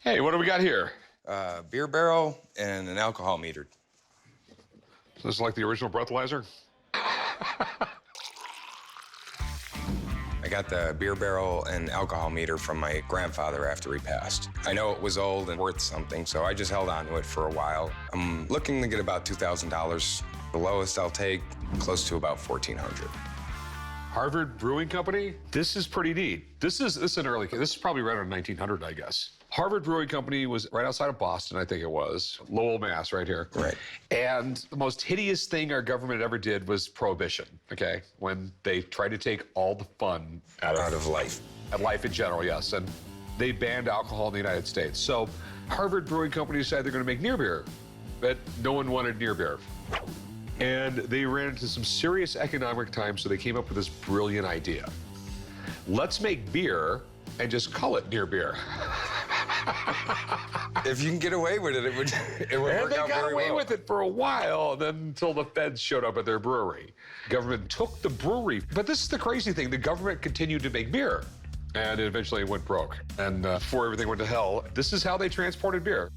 Hey, what do we got here? Beer barrel and an alcohol meter. So this is like the original breathalyzer? I got the beer barrel and alcohol meter from my grandfather after he passed. I know it was old and worth something, so I just held on to it for a while. I'm looking to get about $2,000. The lowest I'll take, close to about $1,400. Harvard Brewing Company? This is pretty neat. This is an early, this is probably right around 1900, I guess. Harvard Brewing Company was right outside of Boston, I think it was. Lowell, Mass, right here. Right. And the most hideous thing our government ever did was prohibition, okay? When they tried to take all the fun out of life. Life in general, yes. And they banned alcohol in the United States. So Harvard Brewing Company decided they're gonna make near beer, but no one wanted near beer. And they ran into some serious economic times, so they came up with this brilliant idea. Let's make beer and just call it near beer. If you can get away with it, it would work out very well. And they got away with it for a while, and then until the feds showed up at their brewery. Government took the brewery, but this is the crazy thing, the government continued to make beer, and it eventually went broke. And before everything went to hell, this is how they transported beer.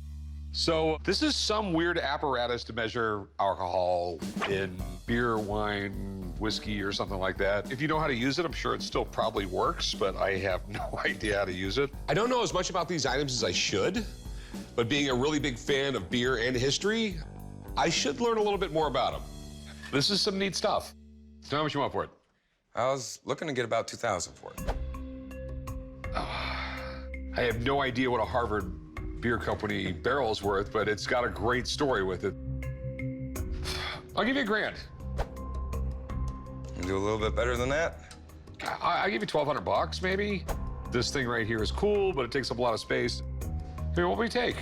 So this is some weird apparatus to measure alcohol in beer, wine, whiskey, or something like that. If you know how to use it, I'm sure it still probably works, but I have no idea how to use it. I don't know as much about these items as I should, but being a really big fan of beer and history, I should learn a little bit more about them. This is some neat stuff. So how much you want for it? I was looking to get about $2,000 for it. I have no idea what a Harvard Beer Company barrel is worth, but it's got a great story with it. I'll give you $1,000. Do a little bit better than that? I'll give you 1,200 bucks, maybe. This thing right here is cool, but it takes up a lot of space. Here, what will we take?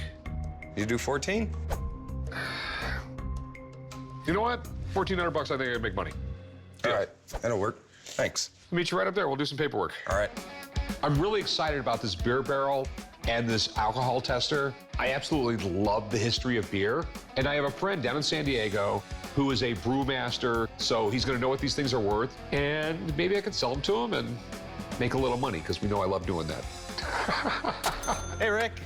You do 14? You know what? 1,400 bucks, I think I can make money. All right, that'll work. Thanks. I'll meet you right up there. We'll do some paperwork. All right. I'm really excited about this beer barrel and this alcohol tester. I absolutely love the history of beer. And I have a friend down in San Diego who is a brewmaster, so he's gonna know what these things are worth, and maybe I could sell them to him and make a little money, because we know I love doing that. Hey, Rick.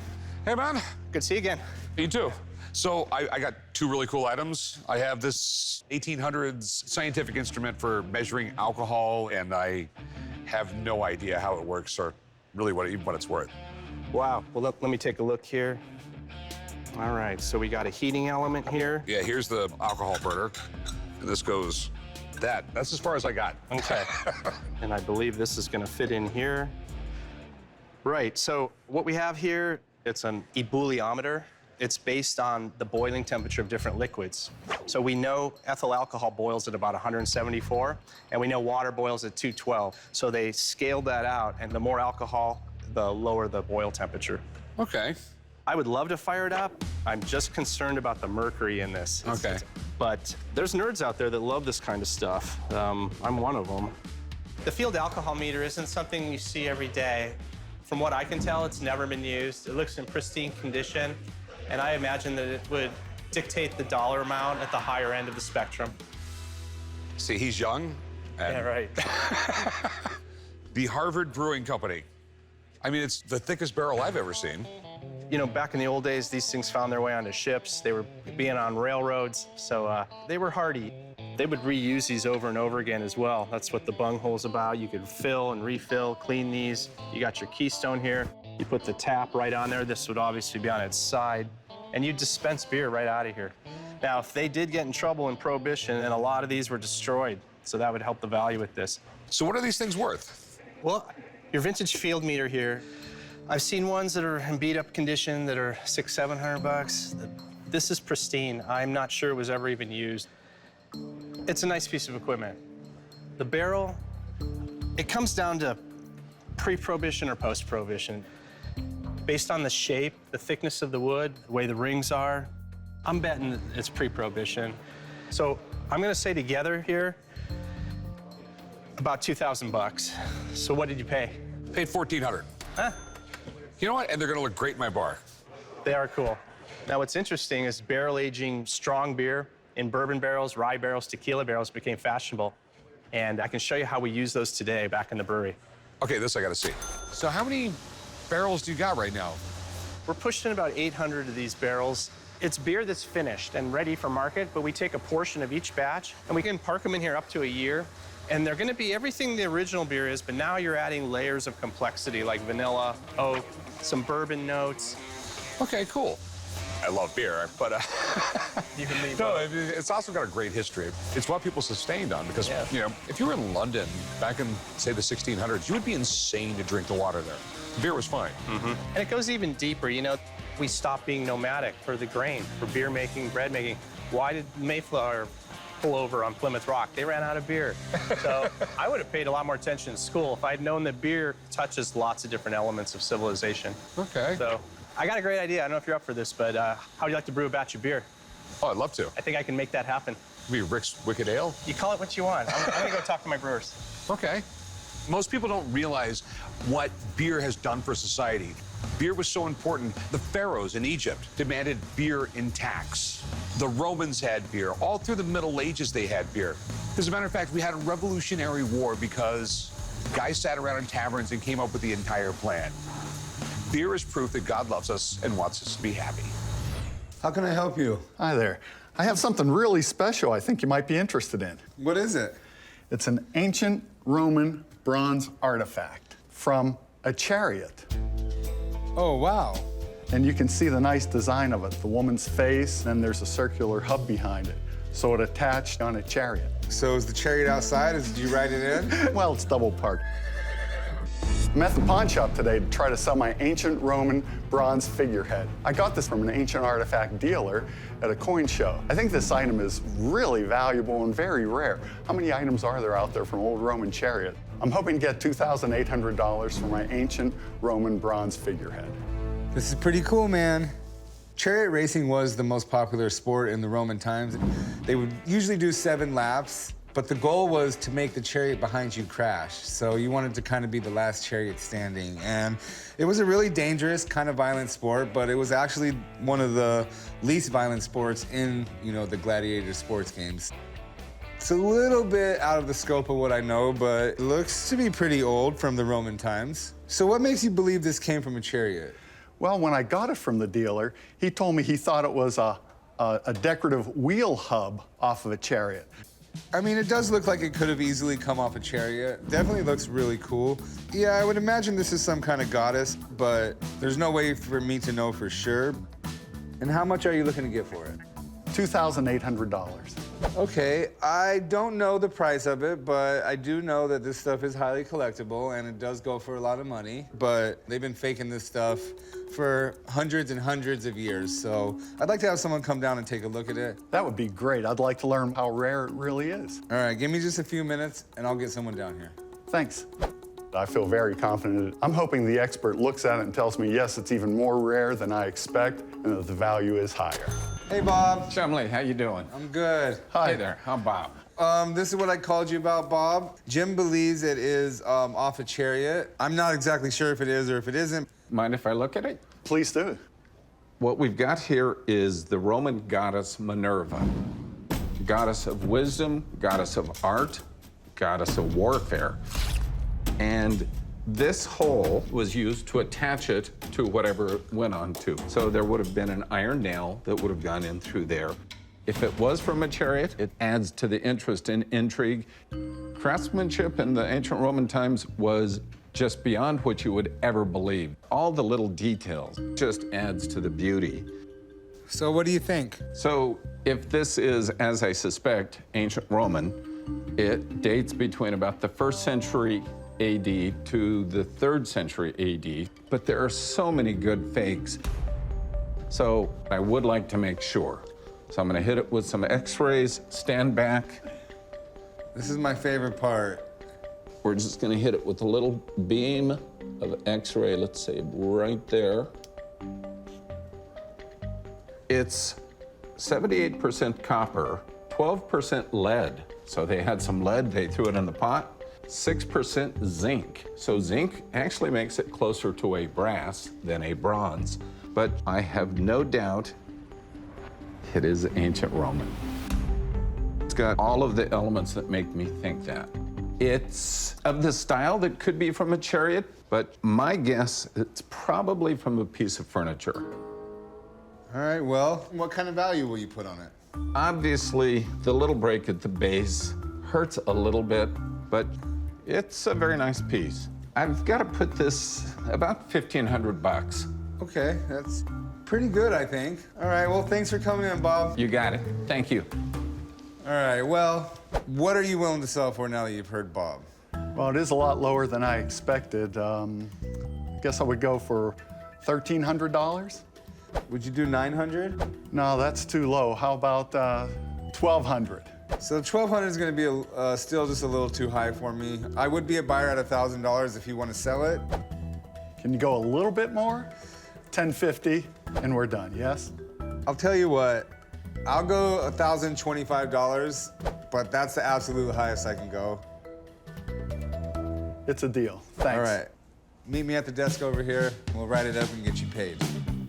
Hey, man. Good to see you again. You too. So I got two really cool items. I have this 1800s scientific instrument for measuring alcohol, and I have no idea how it works or really what it's worth. Wow. Well, let me take a look here. All right, so we got a heating element here. Yeah, here's the alcohol burner. And this goes that's as far as I got. Okay. And I believe this is gonna fit in here. Right, so what we have here, it's an ebullimeter. It's based on the boiling temperature of different liquids. So we know ethyl alcohol boils at about 174, and we know water boils at 212. So they scaled that out, and the more alcohol, the lower the boil temperature. Okay. I would love to fire it up. I'm just concerned about the mercury in this. Okay. But there's nerds out there that love this kind of stuff. I'm one of them. The field alcohol meter isn't something you see every day. From what I can tell, it's never been used. It looks in pristine condition, and I imagine that it would dictate the dollar amount at the higher end of the spectrum. See, he's young. And Yeah, right. the Harvard Brewing Company. I mean, it's the thickest barrel I've ever seen. You know, back in the old days, these things found their way onto ships. They were being on railroads, so they were hardy. They would reuse these over and over again as well. That's what the bunghole's about. You could fill and refill, clean these. You got your keystone here. You put the tap right on there. This would obviously be on its side, and you dispense beer right out of here. Now, if they did get in trouble in Prohibition, and a lot of these were destroyed, so that would help the value with this. So what are these things worth? Well, your vintage field meter here, I've seen ones that are in beat-up condition that are $600, $700. This is pristine. I'm not sure it was ever even used. It's a nice piece of equipment. The barrel, it comes down to pre-Prohibition or post-Prohibition. Based on the shape, the thickness of the wood, the way the rings are, I'm betting that it's pre-Prohibition. So I'm gonna say together here, about 2,000 bucks. So what did you pay? Paid 1,400. Huh? You know what? And they're gonna look great in my bar. They are cool. Now, what's interesting is barrel aging strong beer in bourbon barrels, rye barrels, tequila barrels became fashionable. And I can show you how we use those today back in the brewery. Okay, this I gotta see. So how many barrels do you got right now? We're pushing about 800 of these barrels. It's beer that's finished and ready for market, but we take a portion of each batch, and we can park them in here up to a year. And they're gonna be everything the original beer is, but now you're adding layers of complexity like vanilla, oak, some bourbon notes. Okay, cool. I love beer, but You can leave no, it's also got a great history. It's what people sustained on because, Yeah. you know, if you were in London back in, say, the 1600s, you would be insane to drink the water there. Beer was fine. And it goes even deeper, you know. We stopped being nomadic for the grain, for beer making, bread making. Why did Mayflower pull over on Plymouth Rock? They ran out of beer. So I would have paid a lot more attention in school if I'd known that beer touches lots of different elements of civilization. Okay. So I got a great idea. I don't know if you're up for this, but how would you like to brew a batch of beer? Oh, I'd love to. I think I can make that happen. Maybe Rick's Wicked Ale? You call it what you want. I'm gonna go talk to my brewers. Okay. Most people don't realize what beer has done for society. Beer was so important. The pharaohs in Egypt demanded beer in tax. The Romans had beer. All through the Middle Ages, they had beer. As a matter of fact, we had a Revolutionary War because guys sat around in taverns and came up with the entire plan. Beer is proof that God loves us and wants us to be happy. How can I help you? Hi there. I have something really special I think you might be interested in. What is it? It's an ancient Roman bronze artifact from a chariot. Oh, wow. And you can see the nice design of it, the woman's face, and there's a circular hub behind it. So it attached on a chariot. So is the chariot outside? Did you ride it in? Well, it's double parked. I'm at the pawn shop today to try to sell my ancient Roman bronze figurehead. I got this from an ancient artifact dealer at a coin show. I think this item is really valuable and very rare. How many items are there out there from old Roman chariot? I'm hoping to get $2,800 for my ancient Roman bronze figurehead. This is pretty cool, man. Chariot racing was the most popular sport in the Roman times. They would usually do 7 laps, but the goal was to make the chariot behind you crash. So you wanted to kind of be the last chariot standing. And it was a really dangerous, kind of violent sport, but it was actually one of the least violent sports in, you know, the gladiator sports games. It's a little bit out of the scope of what I know, but it looks to be pretty old from the Roman times. So what makes you believe this came from a chariot? Well, when I got it from the dealer, he told me he thought it was a decorative wheel hub off of a chariot. I mean, it does look like it could have easily come off a chariot. Definitely looks really cool. Yeah, I would imagine this is some kind of goddess, but there's no way for me to know for sure. And how much are you looking to get for it? $2,800. Okay, I don't know the price of it, but I do know that this stuff is highly collectible and it does go for a lot of money. But they've been faking this stuff for hundreds and hundreds of years. So I'd like to have someone come down and take a look at it. That would be great. I'd like to learn how rare it really is. All right, give me just a few minutes and I'll get someone down here. Thanks. I feel very confident. I'm hoping the expert looks at it and tells me, yes, it's even more rare than I expect and that the value is higher. Hey, Bob. Chumley, how you doing? I'm good. Hi. Hey there, I'm Bob. This is what I called you about, Bob. Jim believes it is off a chariot. I'm not exactly sure if it is or if it isn't. Mind if I look at it? Please do. What we've got here is the Roman goddess Minerva, goddess of wisdom, goddess of art, goddess of warfare. And this hole was used to attach it to whatever it went on to. So there would have been an iron nail that would have gone in through there. If it was from a chariot, it adds to the interest and intrigue. Craftsmanship in the ancient Roman times was just beyond what you would ever believe. All the little details just adds to the beauty. So what do you think? So if this is, as I suspect, ancient Roman, it dates between about the 1st century AD to the 3rd century AD, but there are so many good fakes. So I would like to make sure. So I'm gonna hit it with some x-rays, stand back. This is my favorite part. We're just gonna hit it with a little beam of x-ray, let's say right there. It's 78% copper, 12% lead. So they had some lead, they threw it in the pot. 6% zinc. So zinc actually makes it closer to a brass than a bronze. But I have no doubt it is ancient Roman. It's got all of the elements that make me think that. It's of the style that could be from a Chariot, but my guess, it's probably from a piece of furniture. All right, well, what kind of value will you put on it? Obviously, the little break at the base hurts a little bit, but it's a very nice piece. I've got to put this about 1,500 bucks. Okay, that's pretty good, I think. All right, well, thanks for coming in, Bob. You got it. Thank you. All right, well, what are you willing to sell for now that you've heard Bob? Well, it is a lot lower than I expected. I guess I would go for $1,300. Would you do 900? No, that's too low. How about 1,200? So 1,200 is going to be still just a little too high for me. I would be a buyer at $1,000 if you want to sell it. Can you go a little bit more? 1,050, and we're done, yes? I'll tell you what, I'll go $1,025, but that's the absolute highest I can go. It's a deal. Thanks. All right. Meet me at the desk over here. We'll write it up and get you paid.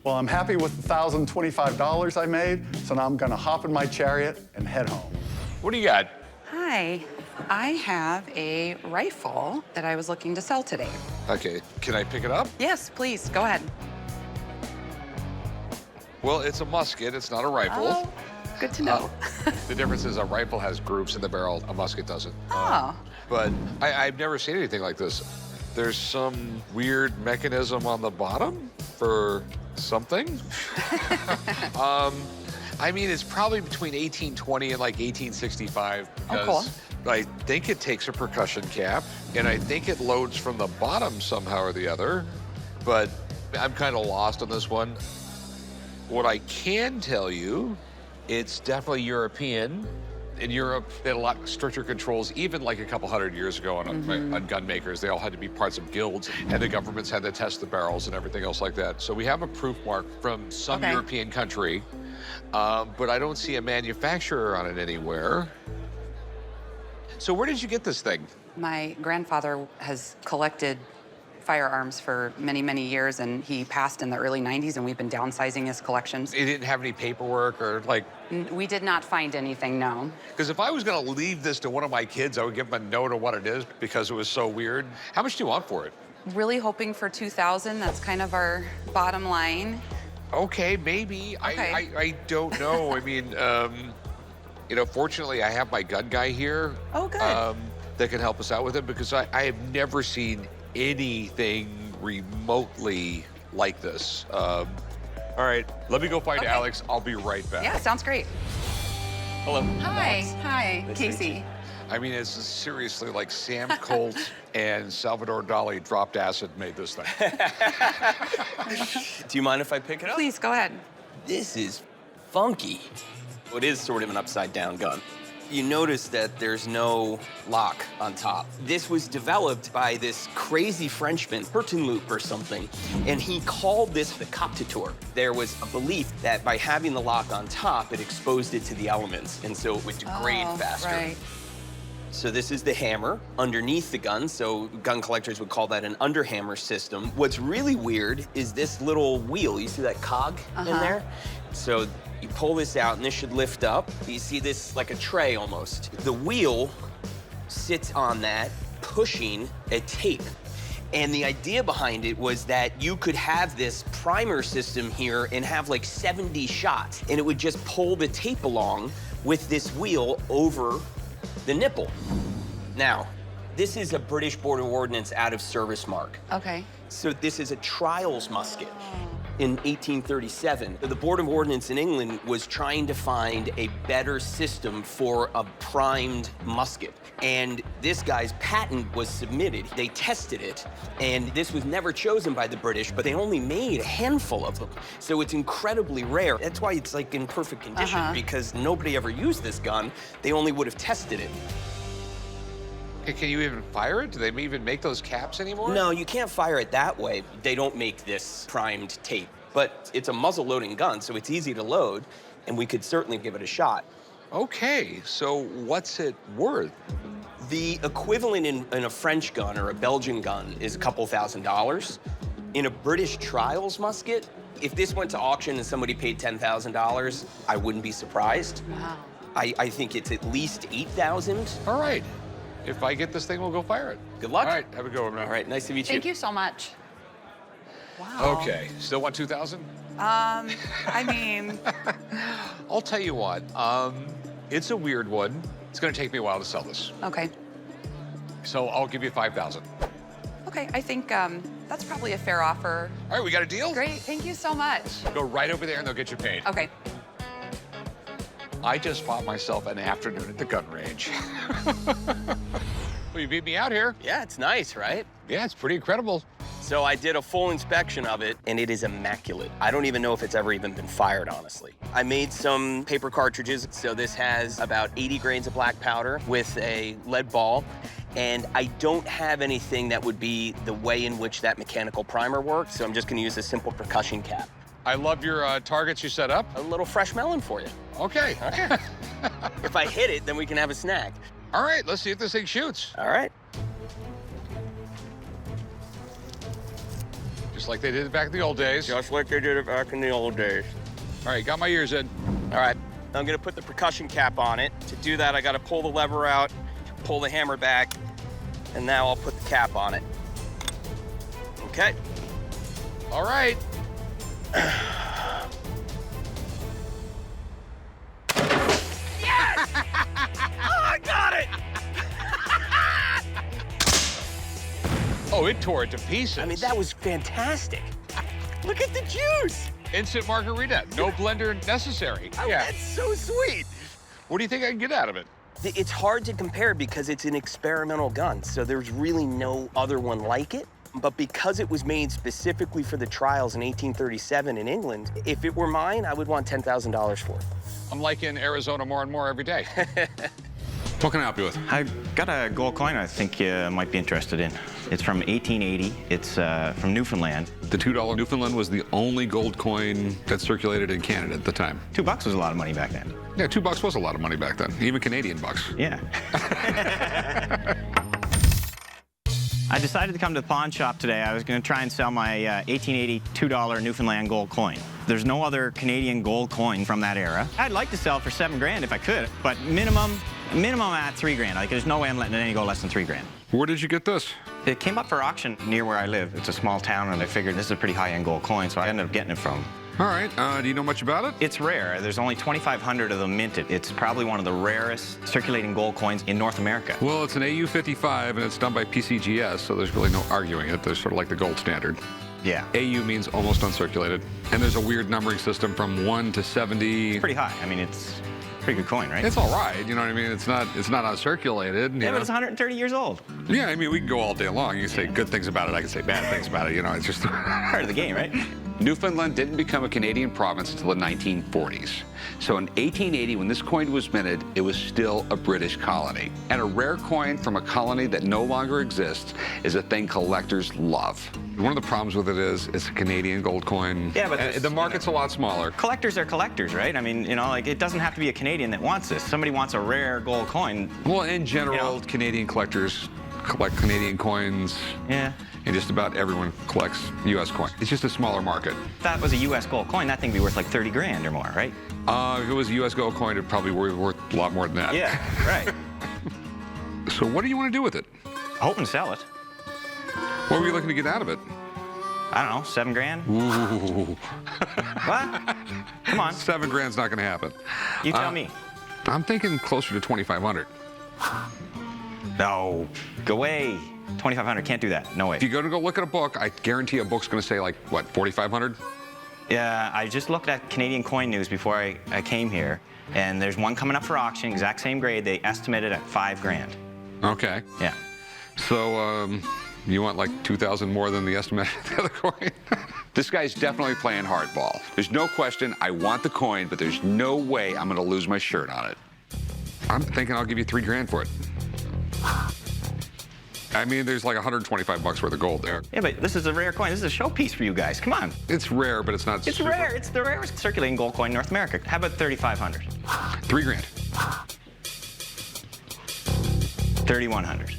Well, I'm happy with the $1,025 I made, so now I'm gonna hop in my Chariot and head home. What do you got? Hi, I have a rifle that I was looking to sell today. Okay, can I pick it up? Yes, please, go ahead. Well, it's a musket, it's not a rifle. Oh, good to know. The difference is a rifle has grooves in the barrel, a musket doesn't. Oh, But I've never seen anything like this. There's some weird mechanism on the bottom for something. I mean, it's probably between 1820 and like 1865 because I think it takes a percussion cap and I think it loads from the bottom somehow or the other, but I'm kind of lost on this one. What I can tell you, it's definitely European. In Europe, they had a lot stricter controls, even like a couple hundred years ago on gun makers. They all had to be parts of guilds, and the governments had to test the barrels and everything else like that. So we have a proof mark from some European country, but I don't see a manufacturer on it anywhere. So where did you get this thing? my grandfather has collected firearms for many, many years, and he passed in the early 90s, and we've been downsizing his collections. It didn't have any paperwork or like... We did not find anything, no. Because if I was gonna leave this to one of my kids, I would give them a note of what it is because it was so weird. How much do you want for it? Really hoping for 2,000. That's kind of our bottom line. Okay, maybe. Okay. I don't know. I mean, you know, fortunately, I have my gun guy here. Oh, good. That can help us out with it because I have never seen anything remotely like this. All right, let me go find Alex. I'll be right back. Yeah, sounds great. Hello. Hi. Hi, Casey. I mean, it's seriously like Sam Colt and Salvador Dali dropped acid and made this thing. Do you mind if I pick it up? Please, go ahead. This is funky. It is sort of an upside-down gun. You notice that there's no lock on top. This was developed by this crazy Frenchman, Pertenloup or something, and he called this the Koptipeur. There was a belief that by having the lock on top, it exposed it to the elements, and so it would degrade faster. Right. So this is the hammer underneath the gun, so gun collectors would call that an underhammer system. What's really weird is this little wheel. You see that cog in there? So you pull this out, and this should lift up. You see this like a tray almost. The wheel sits on that, pushing a tape. And the idea behind it was that you could have this primer system here and have like 70 shots, and it would just pull the tape along with this wheel over the nipple. Now, this is a British Border Ordnance out of service mark. Okay. So this is a trials musket in 1837. The Board of Ordnance in England was trying to find a better system for a primed musket. And this guy's patent was submitted. They tested it, and this was never chosen by the British, but they only made a handful of them. So it's incredibly rare. That's why it's like in perfect condition, because nobody ever used this gun. They only would have tested it. Okay, can you even fire it? Do they even make those caps anymore? No, you can't fire it that way. They don't make this primed tape. But it's a muzzle-loading gun, so it's easy to load, and we could certainly give it a shot. Okay, so what's it worth? The equivalent in a French gun or a Belgian gun is a couple $1,000s. In a British trials musket, if this went to auction and somebody paid $10,000, I wouldn't be surprised. Wow. I think it's at least 8,000. All right. If I get this thing, we'll go fire it. Good luck. All right, have a good one, man. All right, nice to meet you. Thank you so much. Wow. Okay, still want 2,000? I mean, I'll tell you what, it's a weird one. It's gonna take me a while to sell this. okay. So I'll give you 5,000. Okay, I think that's probably a fair offer. All right, we got a deal? Great, thank you so much. Go right over there and they'll get you paid. Okay. I just bought myself an afternoon at the gun range. Well, you beat me out here. Yeah, it's nice, right? Yeah, it's pretty incredible. So I did a full inspection of it, and it is immaculate. I don't even know if it's ever even been fired, honestly. I made some paper cartridges. So this has about 80 grains of black powder with a lead ball. And I don't have anything that would be the way in which that mechanical primer works, so I'm just gonna use a simple percussion cap. I love your targets you set up. A little fresh melon for you. Okay. If I hit it, then we can have a snack. All right, let's see if this thing shoots. All right. Just like they did it back in the old days. Just like they did it back in the old days. All right, got my ears in. All right, I'm gonna put the percussion cap on it. To do that, I gotta pull the lever out, pull the hammer back, and now I'll put the cap on it. Okay. All right. Yes! Oh, I got it! Oh, it tore it to pieces. I mean, that was fantastic. Look at the juice. Instant margarita, no blender necessary. Oh, that's so sweet. What do you think I can get out of it? It's hard to compare because it's an experimental gun, so there's really no other one like it. But because it was made specifically for the trials in 1837 in England, if it were mine, I would want $10,000 for it. I'm liking Arizona more and more every day. What can I help you with? I got a gold coin I think you might be interested in. It's from 1880. It's from Newfoundland. The $2 Newfoundland was the only gold coin that circulated in Canada at the time. $2 was a lot of money back then. Yeah, $2 was a lot of money back then, even Canadian bucks. Yeah. I decided to come to the pawn shop today. I was going to try and sell my 1880 $2 Newfoundland gold coin. There's no other Canadian gold coin from that era. I'd like to sell it for $7 grand if I could, but minimum at $3 grand. Like, there's no way I'm letting any go less than $3 grand. Where did you get this? It came up for auction near where I live. It's a small town, and I figured this is a pretty high-end gold coin, so I ended up getting it from. All right, do you know much about it? It's rare. There's only 2,500 of them minted. It's probably one of the rarest circulating gold coins in North America. Well, it's an AU-55, and it's done by PCGS, so there's really no arguing it. They're sort of like the gold standard. Yeah. AU means almost uncirculated. And there's a weird numbering system from 1 to 70. It's pretty high. I mean, it's a pretty good coin, right? It's all right, you know what I mean? It's not uncirculated. Yeah, but it's 130 years old. Yeah, I mean, we can go all day long. You can say good things about it. I can say bad things about it. You know, it's just Part of the game, right? Newfoundland didn't become a Canadian province until the 1940s. So in 1880, when this coin was minted, it was still a British colony. And a rare coin from a colony that no longer exists is a thing collectors love. one of the problems with it is it's a Canadian gold coin. Yeah, but the market's a lot smaller. Collectors are collectors, right? I mean, you know, like, it doesn't have to be a Canadian that wants this. Somebody wants a rare gold coin. Well, in general, Canadian collectors collect Canadian coins. Yeah. And just about everyone collects U.S. coins. It's just a smaller market. If that was a U.S. gold coin, that thing would be worth like 30 grand or more, right? If it was a U.S. gold coin, it'd probably be worth a lot more than that. Yeah, right. So what do you want to do with it? Hoping to sell it. What were you looking to get out of it? I don't know, 7 grand? Ooh. What? Come on. 7 grand's not going to happen. You tell me. I'm thinking closer to 2,500. No, go away. 2,500, can't do that, no way. If you're going to go look at a book, I guarantee a book's going to say like, what, 4,500? Yeah, I just looked at Canadian Coin News before I came here, and there's one coming up for auction, exact same grade. They estimate it at 5 grand. Okay. Yeah. So, you want like 2,000 more than the estimate of the other coin? This guy's definitely playing hardball. There's no question I want the coin, but there's no way I'm gonna lose my shirt on it. I'm thinking I'll give you 3 grand for it. I mean, there's like 125 bucks worth of gold there. Yeah, but this is a rare coin. This is a showpiece for you guys. Come on. It's rare, but it's not It's rare. It's the rarest circulating gold coin in North America. How about 3,500? 3 grand. 3,100.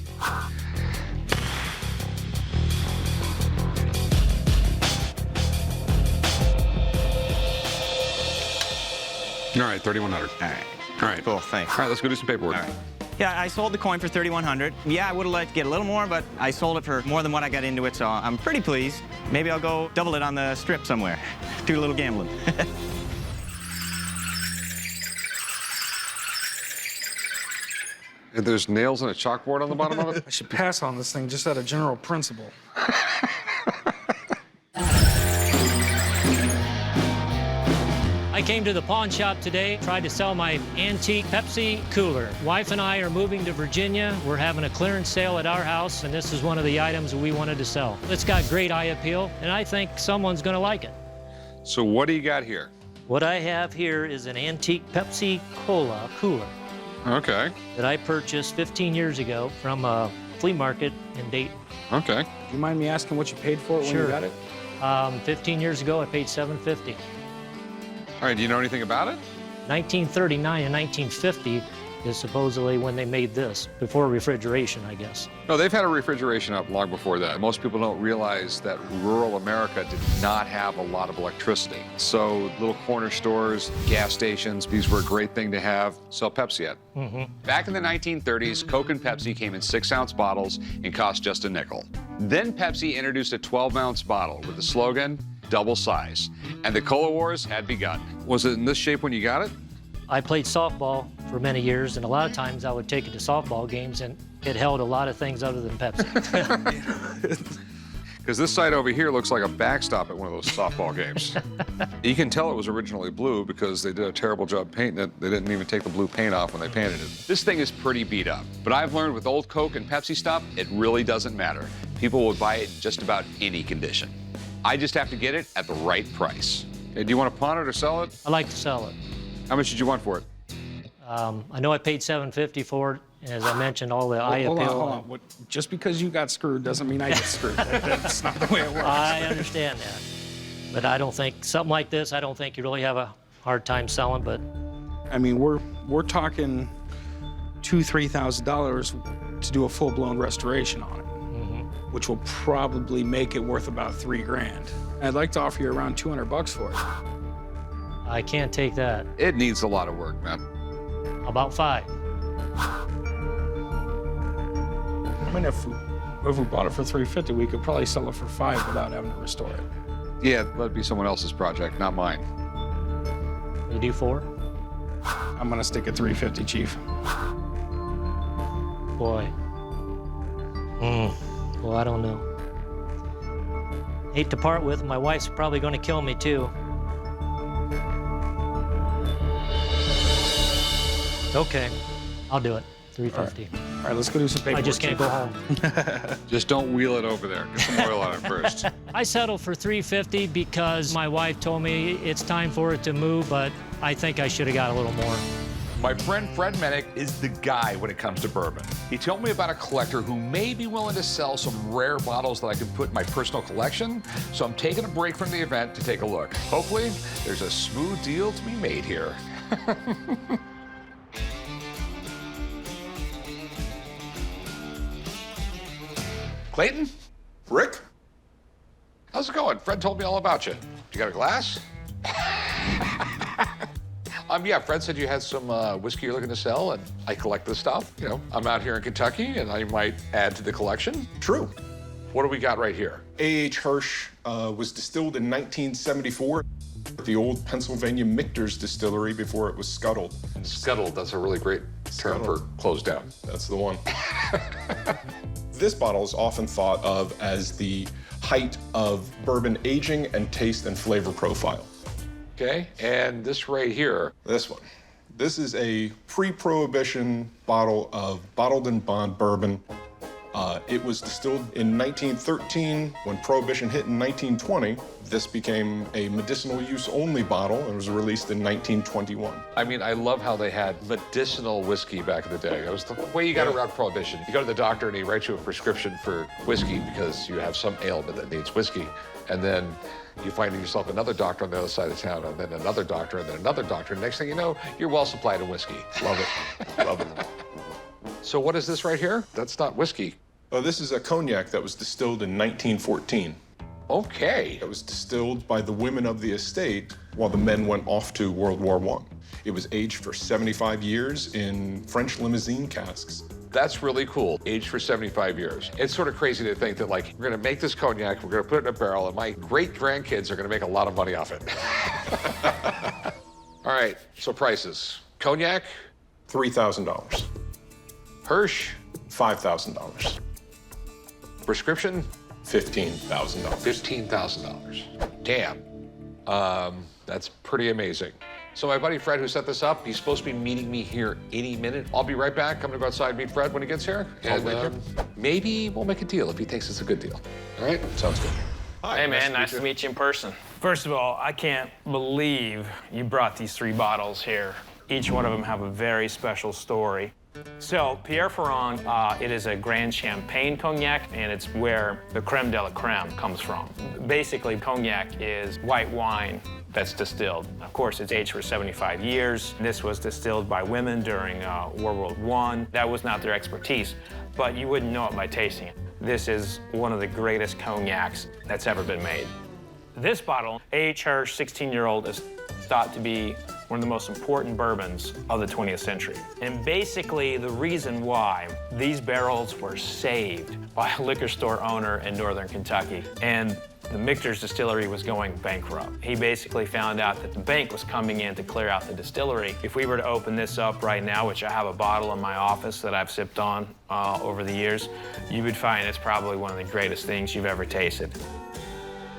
All right, 3,100. All right. All right. Cool, thanks. All right, let's go do some paperwork. All right. Yeah, I sold the coin for $3,100. Yeah, I would have liked to get a little more, but I sold it for more than what I got into it, so I'm pretty pleased. Maybe I'll go double it on the strip somewhere. Do a little gambling. There's nails and a chalkboard on the bottom of it? I should pass on this thing just out of general principle. I came to the pawn shop today, tried to sell my antique Pepsi cooler. Wife and I are moving to Virginia. We're having a clearance sale at our house, and this is one of the items we wanted to sell. It's got great eye appeal, and I think someone's gonna like it. So what do you got here? What I have here is an antique Pepsi-Cola cooler Okay. that I purchased 15 years ago from a flea market in Dayton. Okay. Do you mind me asking what you paid for it when you got it? 15 years ago, I paid $750. All right, do you know anything about it? 1939 and 1950 is supposedly when they made this, before refrigeration, I guess. No, they've had a refrigeration up long before that. Most people don't realize that rural America did not have a lot of electricity. So little corner stores, gas stations, these were a great thing to have. Sell Pepsi at. Back in the 1930s, Coke and Pepsi came in 6-ounce bottles and cost just a nickel. Then Pepsi introduced a 12-ounce bottle with the slogan, double size. And the Cola Wars had begun. Was it in this shape when you got it? I played softball for many years, and a lot of times I would take it to softball games, and it held a lot of things other than Pepsi. Because this side over here looks like a backstop at one of those softball games. You can tell it was originally blue because they did a terrible job painting it. They didn't even take the blue paint off when they painted it. This thing is pretty beat up, but I've learned with old Coke and Pepsi stuff, it really doesn't matter. People will buy it in just about any condition. I just have to get it at the right price. Hey, do you want to pawn it or sell it? I like to sell it. How much did you want for it? I know I paid $750 for it, and as I mentioned, all the eye appeal. Hold on. What, just because you got screwed doesn't mean I get screwed. That's not the way it works. I understand that. But I don't think, something like this, I don't think you really have a hard time selling, but. I mean, we're talking $2,000, $3,000 to do a full-blown restoration on it, which will probably make it worth about $3,000. I'd like to offer you around $200 for it. I can't take that. It needs a lot of work, man. About 5. I mean, if we bought it for $350, we could probably sell it for $5 without having to restore it. Yeah, that'd be someone else's project, not mine. You do 4? I'm gonna stick at $350, Chief. Boy. Well, I don't know. Hate to part with, my wife's probably gonna kill me too. Okay, I'll do it. $350. All right, let's go do some paperwork. I just can't go home. Just don't wheel it over there. Get some oil on it first. I settled for $350 because my wife told me it's time for it to move, but I think I should have got a little more. My friend Fred Mennick is the guy when it comes to bourbon. He told me about a collector who may be willing to sell some rare bottles that I can put in my personal collection, so I'm taking a break from the event to take a look. Hopefully, there's a smooth deal to be made here. Clayton? Rick? How's it going? Fred told me all about you. You got a glass? Yeah, Fred said you had some whiskey you're looking to sell, and I collect this stuff. You know, I'm out here in Kentucky, and I might add to the collection. True. What do we got right here? A.H. Hirsch was distilled in 1974 at the old Pennsylvania Michter's distillery before it was scuttled. Scuttled, that's a really great term for closed down. That's the one. This bottle is often thought of as the height of bourbon aging and taste and flavor profile. Okay, and this right here. This one. This is a pre-prohibition bottle of bottled in bond bourbon. It was distilled in 1913. When Prohibition hit in 1920, this became a medicinal use only bottle and was released in 1921. I mean, I love how they had medicinal whiskey back in the day. That was the way you got around Prohibition. You go to the doctor and he writes you a prescription for whiskey because you have some ailment that needs whiskey. And then you find yourself another doctor on the other side of town, and then another doctor, and then another doctor. Next thing you know, you're well supplied in whiskey. Love it. Love it. So what is this right here? That's not whiskey. Oh, this is a cognac that was distilled in 1914. Okay. It was distilled by the women of the estate while the men went off to World War I. It was aged for 75 years in French limousine casks. That's really cool, aged for 75 years. It's sort of crazy to think that, like, we're gonna make this cognac, we're gonna put it in a barrel, and my great-grandkids are gonna make a lot of money off it. All right, so prices. Cognac? $3,000. Hirsch? $5,000. Prescription? $15,000. $15,000. Damn. That's pretty amazing. So my buddy Fred, who set this up, he's supposed to be meeting me here any minute. I'll be right back. I'm gonna go outside and meet Fred when he gets here. And maybe we'll make a deal if he thinks it's a good deal. All right? Sounds good. Hi, hey, man, nice to meet you in person. First of all, I can't believe you brought these 3 bottles here. Each one of them have a very special story. So, Pierre Ferrand, it is a Grand Champagne cognac, and it's where the creme de la creme comes from. Basically, cognac is white wine that's distilled. Of course, it's aged for 75 years. This was distilled by women during World War I. That was not their expertise, but you wouldn't know it by tasting it. This is one of the greatest cognacs that's ever been made. This bottle, A.H. Hirsch 16-year-old, is thought to be one of the most important bourbons of the 20th century. And basically, the reason why these barrels were saved by a liquor store owner in northern Kentucky, and the Michter's distillery was going bankrupt. He basically found out that the bank was coming in to clear out the distillery. If we were to open this up right now, which I have a bottle in my office that I've sipped on over the years, you would find it's probably one of the greatest things you've ever tasted.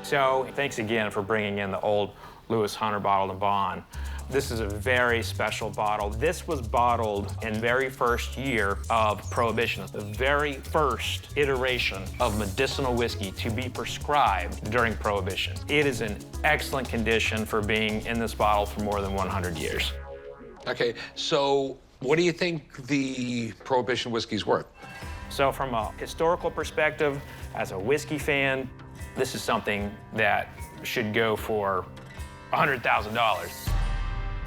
So thanks again for bringing in the old Lewis Hunter bottled and bond. This is a very special bottle. This was bottled in the very first year of Prohibition, the very first iteration of medicinal whiskey to be prescribed during Prohibition. It is in excellent condition for being in this bottle for more than 100 years. Okay, so what do you think the Prohibition whiskey's worth? So from a historical perspective, as a whiskey fan, this is something that should go for $100,000.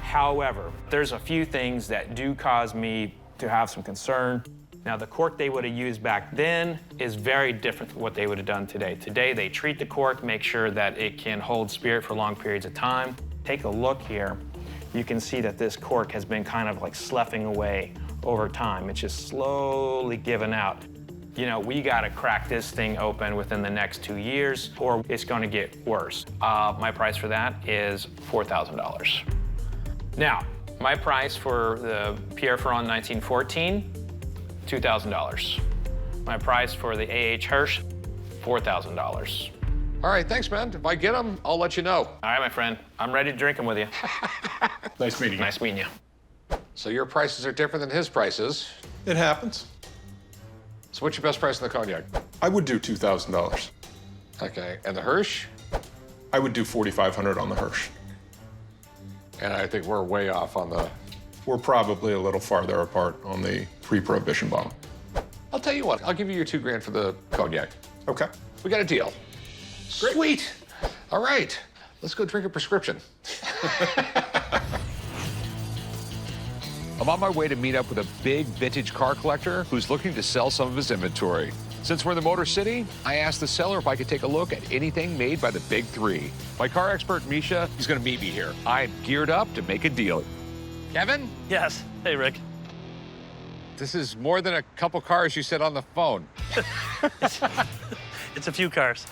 However, there's a few things that do cause me to have some concern. Now, the cork they would have used back then is very different from what they would have done today. Today, they treat the cork, make sure that it can hold spirit for long periods of time. Take a look here. You can see that this cork has been kind of like sloughing away over time. It's just slowly giving out. You know, we gotta crack this thing open within the next 2 years, or it's gonna get worse. My price for that is $4,000. Now, my price for the Pierre Ferrand 1914, $2,000. My price for the A.H. Hirsch, $4,000. All right, thanks, man. If I get them, I'll let you know. All right, my friend. I'm ready to drink them with you. Nice meeting you. Nice meeting you. So your prices are different than his prices. It happens. So what's your best price on the cognac? I would do $2,000. Okay, and the Hirsch? I would do $4,500 on the Hirsch. And I think we're way off on the... We're probably a little farther apart on the pre-Prohibition bottle. I'll tell you what, I'll give you your $2,000 for the cognac. Okay. We got a deal. Great. Sweet. All right, let's go drink a prescription. I'm on my way to meet up with a big vintage car collector who's looking to sell some of his inventory. Since we're in the Motor City, I asked the seller if I could take a look at anything made by the Big Three. My car expert, Misha, he's gonna meet me here. I'm geared up to make a deal. Kevin? Yes. Hey, Rick. This is more than a couple cars you said on the phone. It's a few cars.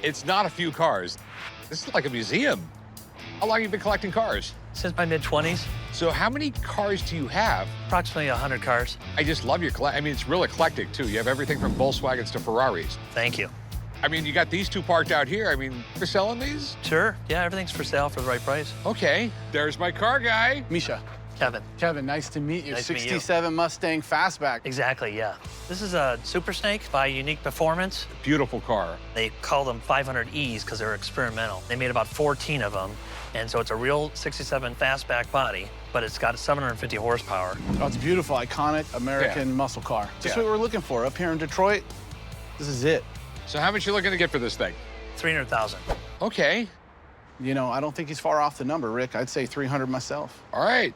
It's not a few cars. This is like a museum. How long have you been collecting cars? Since my mid-20s. So how many cars do you have? Approximately 100 cars. I just love your collection. I mean, it's real eclectic, too. You have everything from Volkswagens to Ferraris. Thank you. I mean, you got these two parked out here. I mean, you're selling these? Sure. Yeah, everything's for sale for the right price. Okay. There's my car guy. Misha. Kevin. Kevin, nice to meet you. Nice to meet you. 67 Mustang Fastback. Exactly, yeah. This is a Super Snake by Unique Performance. Beautiful car. They call them 500Es because they're experimental. They made about 14 of them, and so it's a real 67 fastback body, but it's got 750 horsepower. Oh, it's a beautiful, iconic American muscle car. Just what we're looking for up here in Detroit. This is it. So how much you looking to get for this thing? $300,000. Okay. You know, I don't think he's far off the number, Rick. I'd say 300 myself. All right.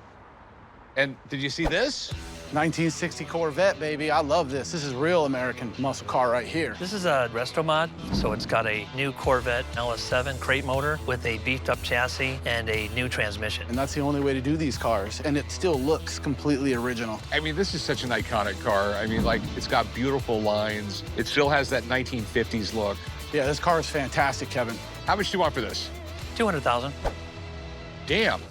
And did you see this? 1960 Corvette, baby. I love this. This is real American muscle car right here. This is a resto mod, so it's got a new Corvette LS7 crate motor with a beefed up chassis and a new transmission. And that's the only way to do these cars, and it still looks completely original. I mean, this is such an iconic car. I mean, like, it's got beautiful lines. It still has that 1950s look. Yeah, this car is fantastic, Kevin. How much do you want for this? $200,000. Damn.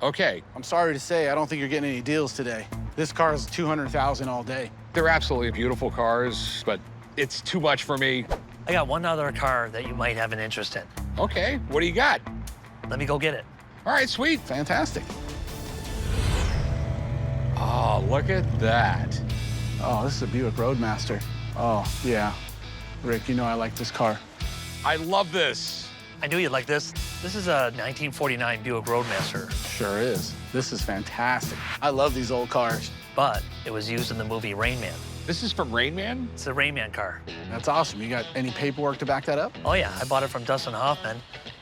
Okay. I'm sorry to say, I don't think you're getting any deals today. This car is $200,000 all day. They're absolutely beautiful cars, but it's too much for me. I got one other car that you might have an interest in. Okay, what do you got? Let me go get it. All right, sweet. Fantastic. Oh, look at that. Oh, this is a Buick Roadmaster. Oh, yeah. Rick, you know I like this car. I love this. I knew you'd like this. This is a 1949 Buick Roadmaster. Sure is. This is fantastic. I love these old cars. But it was used in the movie Rain Man. This is from Rain Man? It's a Rain Man car. That's awesome. You got any paperwork to back that up? Oh, yeah. I bought it from Dustin Hoffman,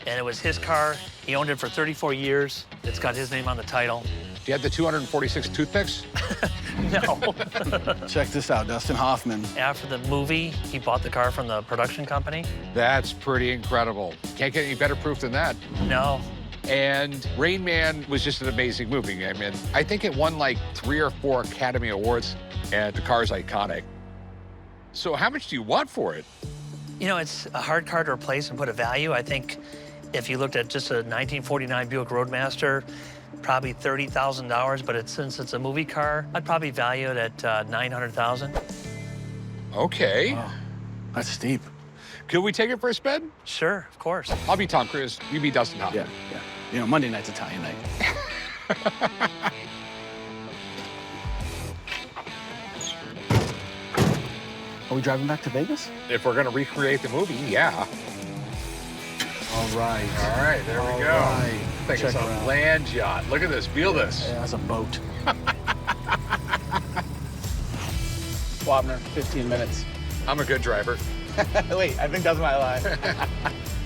and it was his car. He owned it for 34 years. It's got his name on the title. Do you have the 246 toothpicks? No. Check this out, Dustin Hoffman. After the movie, he bought the car from the production company. That's pretty incredible. Can't get any better proof than that. No. And Rain Man was just an amazing movie. I mean, I think it won like 3 or 4 Academy Awards, and the car's iconic. So how much do you want for it? You know, it's a hard car to replace and put a value. I think if you looked at just a 1949 Buick Roadmaster, probably $30,000, but since it's a movie car, I'd probably value it at $900,000. Okay. Wow. That's steep. Could we take it for a spin? Sure, of course. I'll be Tom Cruise. You be Dustin Hoffman. Yeah. You know, Monday night's Italian night. Are we driving back to Vegas? If we're gonna recreate the movie, yeah. All right. All right, there we go. Right. I think Check it's it a out. land yacht. Look at this. Feel this. Yeah, that's a boat. Wapner, 15 minutes. I'm a good driver. Wait, I think that's my lie.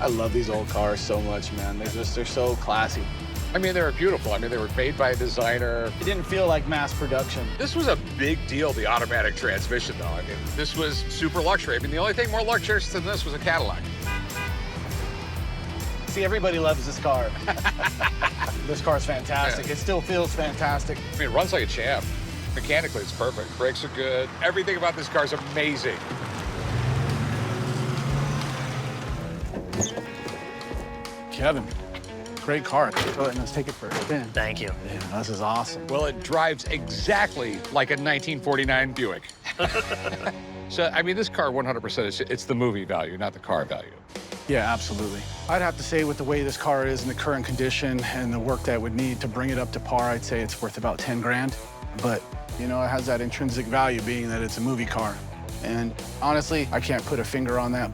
I love these old cars so much, man. They're so classy. I mean, they were beautiful. I mean, they were made by a designer. It didn't feel like mass production. This was a big deal, the automatic transmission, though. I mean, this was super luxury. I mean, the only thing more luxurious than this was a Cadillac. See, everybody loves this car. This car's fantastic. Yeah. It still feels fantastic. I mean, it runs like a champ. Mechanically, it's perfect. Brakes are good. Everything about this car is amazing. Kevin, great car. Let's take it for a spin. Thank you. Yeah, this is awesome. Well, it drives exactly like a 1949 Buick. So, I mean, this car 100%, it's the movie value, not the car value. Yeah, absolutely. I'd have to say with the way this car is in the current condition and the work that would need to bring it up to par, I'd say it's worth about 10 grand. But, you know, it has that intrinsic value being that it's a movie car. And honestly, I can't put a finger on that.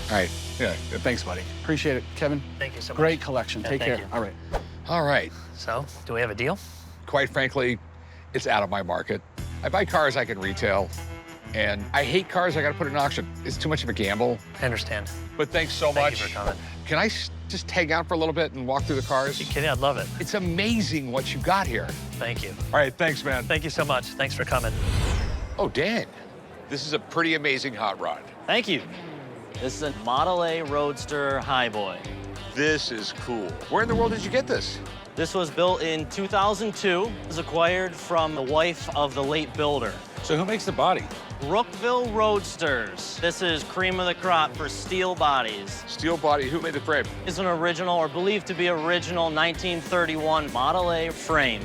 All right. Yeah. Thanks, buddy. Appreciate it, Kevin. Thank you so much. Great collection. Yeah, Take thank care. you. All right. All right. So, do we have a deal? Quite frankly, it's out of my market. I buy cars I can retail, and I hate cars I got to put in auction. It's too much of a gamble. I understand. But thanks so Thank much. you for coming. Can I just hang out for a little bit and walk through the cars? You kidding? I'd love it. It's amazing what you got here. Thank you. All right, thanks, man. Thank you so much. Thanks for coming. Oh, Dan, this is a pretty amazing hot rod. Thank you. This is a Model A Roadster Highboy. This is cool. Where in the world did you get this? This was built in 2002. It was acquired from the wife of the late builder. So who makes the body? Brookville Roadsters. This is cream of the crop for steel bodies. Steel body, who made the frame? It's an original, or believed to be original, 1931 Model A frame.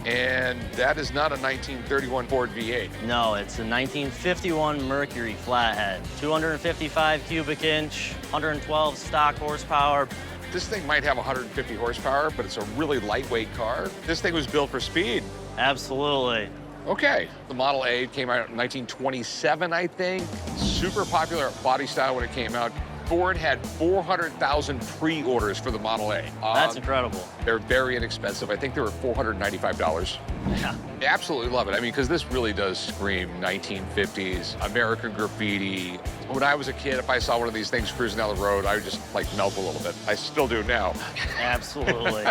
And that is not a 1931 Ford V8. No, it's a 1951 Mercury flathead. 255 cubic inch, 112 stock horsepower. This thing might have 150 horsepower, but it's a really lightweight car. This thing was built for speed. Absolutely. Okay, the Model A came out in 1927, I think. Super popular body style when it came out. Ford had 400,000 pre-orders for the Model A. That's incredible. They're very inexpensive. I think they were $495. Yeah. I absolutely love it. I mean, because this really does scream 1950s, American graffiti. When I was a kid, if I saw one of these things cruising down the road, I would just like melt a little bit. I still do now. Absolutely.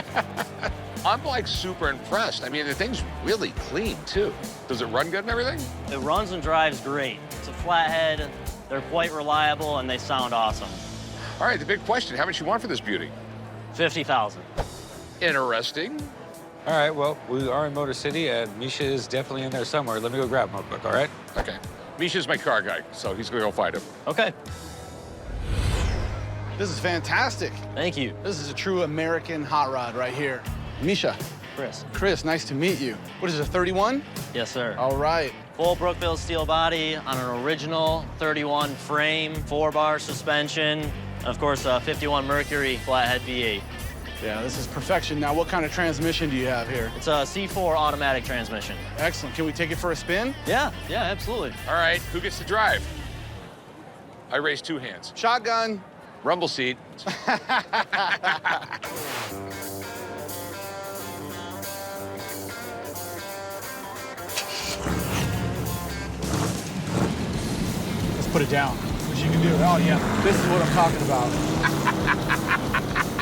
I'm like super impressed. I mean, the thing's really clean too. Does it run good and everything? It runs and drives great. It's a flathead. They're quite reliable and they sound awesome. All right, the big question, how much you want for this beauty? $50,000. Interesting. All right, well, we are in Motor City, and Misha is definitely in there somewhere. Let me go grab him real quick, all right? Okay. Misha's my car guy, so he's gonna go find him. Okay. This is fantastic. Thank you. This is a true American hot rod right here. Misha. Chris. Chris, nice to meet you. What is it, a 31? Yes, sir. All right. Full Brookfield steel body on an original 31 frame, 4-bar suspension, and of course, a 51 Mercury flathead V8. Yeah, this is perfection. Now, what kind of transmission do you have here? It's a C4 automatic transmission. Excellent. Can we take it for a spin? Yeah, absolutely. All right, who gets to drive? I raise 2 hands. Shotgun. Rumble seat. Let's put it down. What you can do. Oh, yeah. This is what I'm talking about.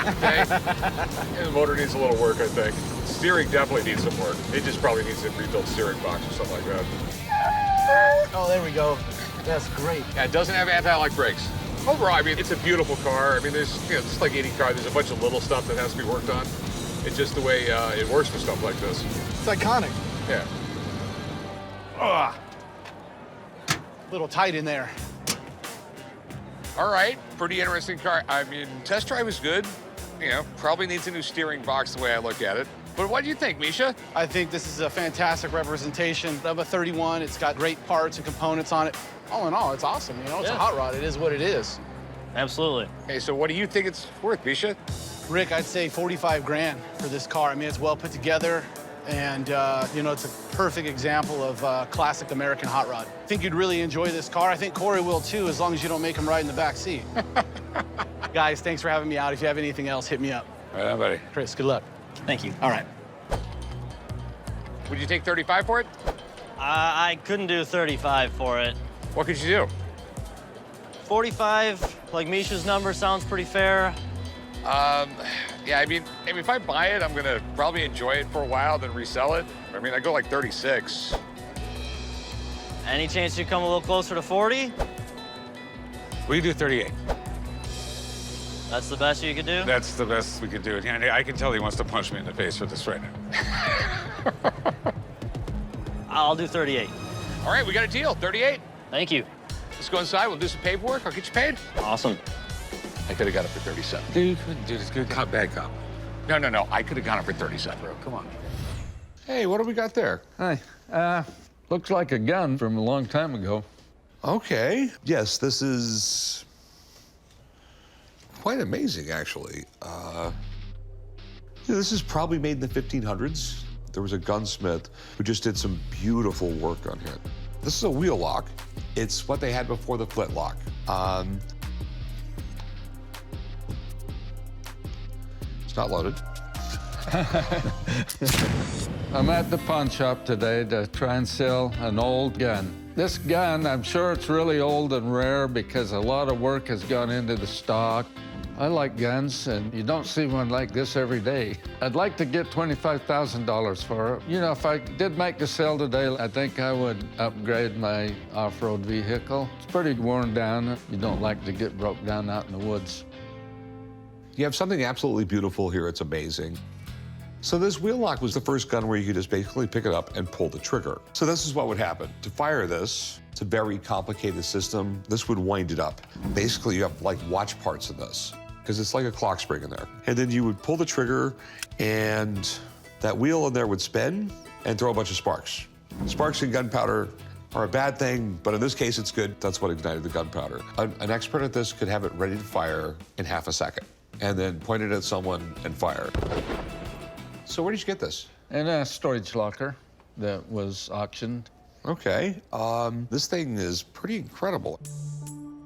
Okay. Yeah, the motor needs a little work, I think. Steering definitely needs some work. It just probably needs a rebuilt steering box or something like that. Oh, there we go. That's great. Yeah, it doesn't have anti-lock brakes. Overall, I mean, it's a beautiful car. I mean, there's, just like any car, there's a bunch of little stuff that has to be worked on. It's just the way it works for stuff like this. It's iconic. Yeah. Ugh. Little tight in there. All right, pretty interesting car. I mean, test drive is good. Probably needs a new steering box the way I look at it. But what do you think, Misha? I think this is a fantastic representation of a 31. It's got great parts and components on it. All in all, it's awesome. It's a hot rod. It is what it is. Absolutely. Hey, so what do you think it's worth, Misha? Rick, I'd say 45 grand for this car. I mean, it's well put together, and it's a perfect example of classic American hot rod. I think you'd really enjoy this car. I think Corey will too, as long as you don't make him ride in the back seat. Guys, thanks for having me out. If you have anything else, hit me up. All right, buddy. Chris, good luck. Thank you. All right. Would you take 35 for it? I couldn't do 35 for it. What could you do? 45, like Misha's number, sounds pretty fair. Yeah, I mean, if I buy it, I'm gonna probably enjoy it for a while, then resell it. I mean, I go like 36. Any chance you come a little closer to 40? We can do 38. That's the best you could do? That's the best we could do. And I can tell he wants to punch me in the face for this right now. I'll do 38. All right, we got a deal, 38. Thank you. Let's go inside, we'll do some paperwork, I'll get you paid. Awesome. I could have got it for 37. Dude, you couldn't do this. Good cop, bad cop. No, I could have got it for 37, bro, come on. Hey, what do we got there? Hi, looks like a gun from a long time ago. Okay, yes, this is quite amazing, actually. This is probably made in the 1500s. There was a gunsmith who just did some beautiful work on here. This is a wheel lock. It's what they had before the flintlock. It's not loaded. I'm at the pawn shop today to try and sell an old gun. This gun, I'm sure it's really old and rare because a lot of work has gone into the stock. I like guns, and you don't see one like this every day. I'd like to get $25,000 for it. If I did make the sale today, I think I would upgrade my off-road vehicle. It's pretty worn down. You don't like to get broke down out in the woods. You have something absolutely beautiful here. It's amazing. So this wheel lock was the first gun where you could just basically pick it up and pull the trigger. So this is what would happen. To fire this, it's a very complicated system. This would wind it up. Basically, you have like watch parts in this because it's like a clock spring in there. And then you would pull the trigger and that wheel in there would spin and throw a bunch of sparks. Sparks and gunpowder are a bad thing, but in this case, it's good. That's what ignited the gunpowder. An expert at this could have it ready to fire in half a second and then point it at someone and fire. So where did you get this? In a storage locker that was auctioned. Okay. This thing is pretty incredible.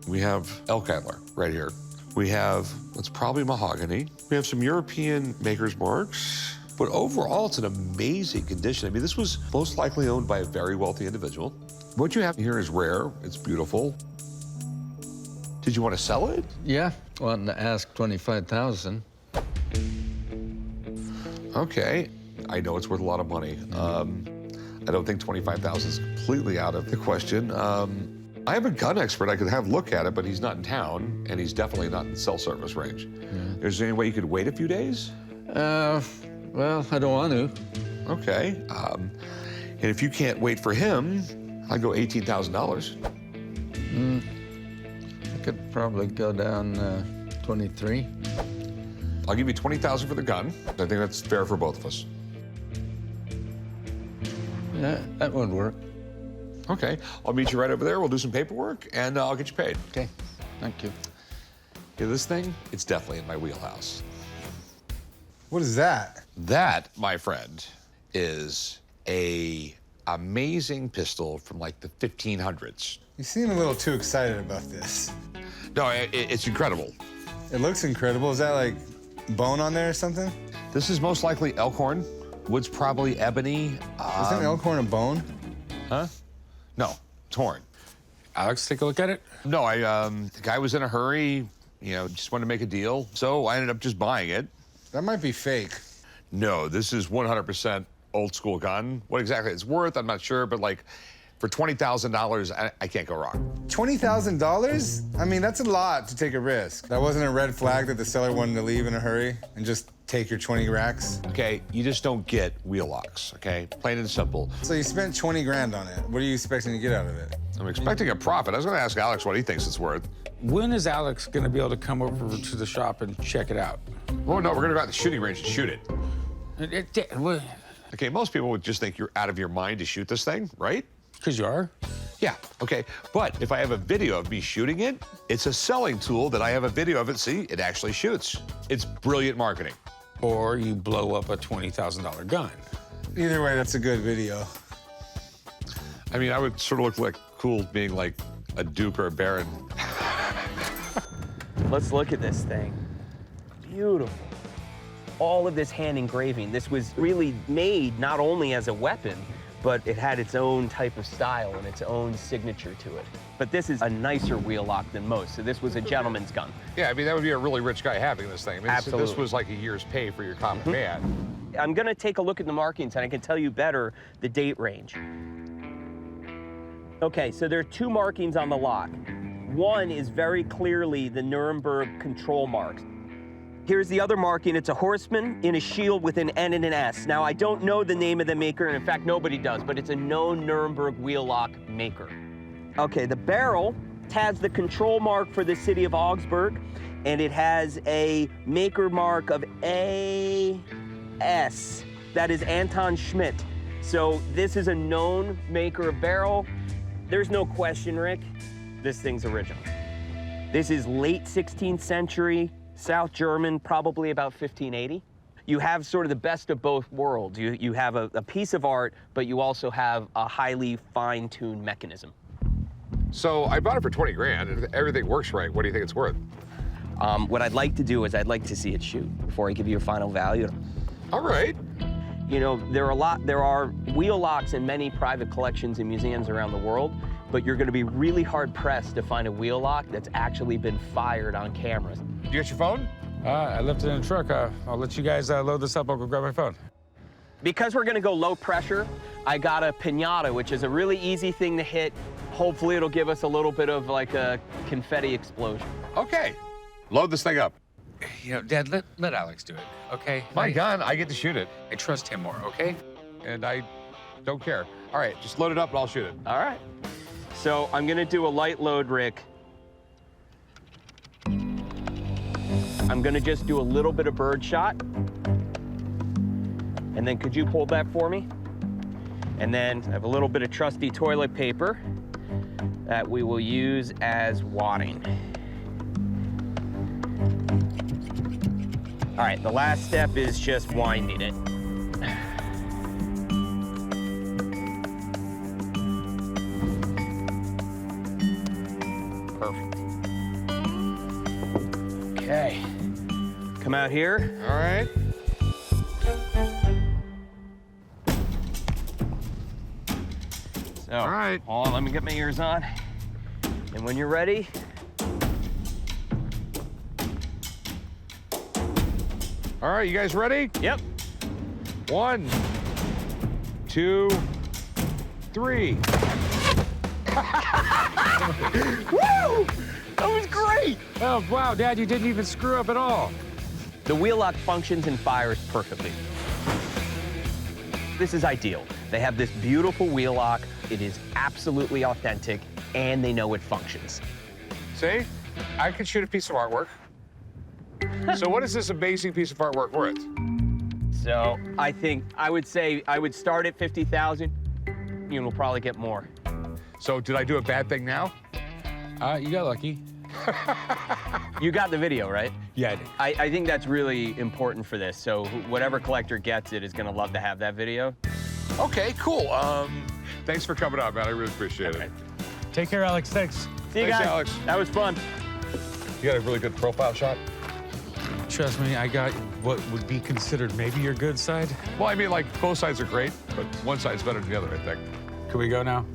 We have elk antler right here. We have what's probably mahogany. We have some European maker's marks. But overall, it's an amazing condition. I mean, this was most likely owned by a very wealthy individual. What you have here is rare. It's beautiful. Did you want to sell it? Yeah, wanting to ask 25,000. Okay. I know it's worth a lot of money. I don't think 25,000 is completely out of the question. I have a gun expert I could have look at it, but he's not in town, and he's definitely not in cell service range. Is there any way you could wait a few days? Well, I don't want to. Okay. And if you can't wait for him, I'd go $18,000. I could probably go down 23. I'll give you $20,000 for the gun. I think that's fair for both of us. Yeah, that would work. Okay, I'll meet you right over there. We'll do some paperwork, and I'll get you paid. Okay, thank you. Okay, this thing, it's definitely in my wheelhouse. What is that? That, my friend, is a amazing pistol from like the 1500s. You seem a little too excited about this. No, it's incredible. It looks incredible. Is that like bone on there or something? This is most likely elkhorn. Wood's probably ebony. Isn't elkhorn a bone? Huh? No, it's horn. Alex, take a look at it. No, the guy was in a hurry, just wanted to make a deal. So I ended up just buying it. That might be fake. No, this is 100% old school gun. What exactly it's worth, I'm not sure, but like for $20,000, I can't go wrong. $20,000? I mean, that's a lot to take a risk. That wasn't a red flag that the seller wanted to leave in a hurry and just take your 20 racks? Okay, you just don't get wheel locks, okay? Plain and simple. So you spent 20 grand on it. What are you expecting to get out of it? I'm expecting a profit. I was gonna ask Alex what he thinks it's worth. When is Alex gonna be able to come over to the shop and check it out? Oh, no, we're gonna go out to the shooting range and shoot it. Okay, most people would just think you're out of your mind to shoot this thing, right? Because you are. Yeah, okay. But if I have a video of me shooting it, it's a selling tool that I have a video of it. See, it actually shoots. It's brilliant marketing. Or you blow up a $20,000 gun. Either way, that's a good video. I mean, I would sort of look like cool being like a duke or a baron. Let's look at this thing. Beautiful. All of this hand engraving. This was really made not only as a weapon, but it had its own type of style and its own signature to it. But this is a nicer wheel lock than most, so this was a gentleman's gun. Yeah, I mean, that would be a really rich guy having this thing. I mean, Absolutely. This was like a year's pay for your common man. I'm gonna take a look at the markings and I can tell you better the date range. Okay, so there are two markings on the lock. One is very clearly the Nuremberg control marks. Here's the other marking. It's a horseman in a shield with an N and an S. Now, I don't know the name of the maker, and in fact, nobody does, but it's a known Nuremberg wheel lock maker. Okay, the barrel has the control mark for the city of Augsburg, and it has a maker mark of AS. That is Anton Schmidt. So this is a known maker of barrel. There's no question, Rick, this thing's original. This is late 16th century, South German, probably about 1580. You have sort of the best of both worlds. You have a piece of art, but you also have a highly fine-tuned mechanism. So I bought it for 20 grand. If everything works right, what do you think it's worth? What I'd like to do is I'd like to see it shoot before I give you a final value. All right. You know, there are wheel locks in many private collections and museums around the world, but you're gonna be really hard-pressed to find a wheel lock that's actually been fired on cameras. You got your phone? I left it in the truck. I'll let you guys load this up. I'll go grab my phone. Because we're gonna go low pressure, I got a piñata, which is a really easy thing to hit. Hopefully it'll give us a little bit of like a confetti explosion. Okay, load this thing up. You know, Dad, let Alex do it, okay? My gun, I get to shoot it. I trust him more, okay? And I don't care. All right, just load it up and I'll shoot it. All right. So I'm gonna do a light load, Rick. I'm gonna just do a little bit of bird shot. And then could you hold that for me? And then I have a little bit of trusty toilet paper that we will use as wadding. All right, the last step is just winding it. Perfect. Come out here. All right. So, all right. Hold on, let me get my ears on. And when you're ready, All right, you guys ready? Yep. 1, 2, 3. Woo! That was great! Oh, wow, Dad, you didn't even screw up at all. The wheel lock functions and fires perfectly. This is ideal. They have this beautiful wheel lock. It is absolutely authentic, and they know it functions. See? I could shoot a piece of artwork. So what is this amazing piece of artwork worth? So I would say I would start at 50,000. You will probably get more. So did I do a bad thing now? You got lucky. You got the video, right? Yeah, I did. I think that's really important for this. So whatever collector gets it is going to love to have that video. Okay, cool. Thanks for coming out, man. I really appreciate it. Take care, Alex. Thanks. See you Thanks, guys. Alex. That was fun. You got a really good profile shot? Trust me, I got what would be considered maybe your good side. Well, I mean, like, both sides are great, but one side's better than the other, I think. Can we go now?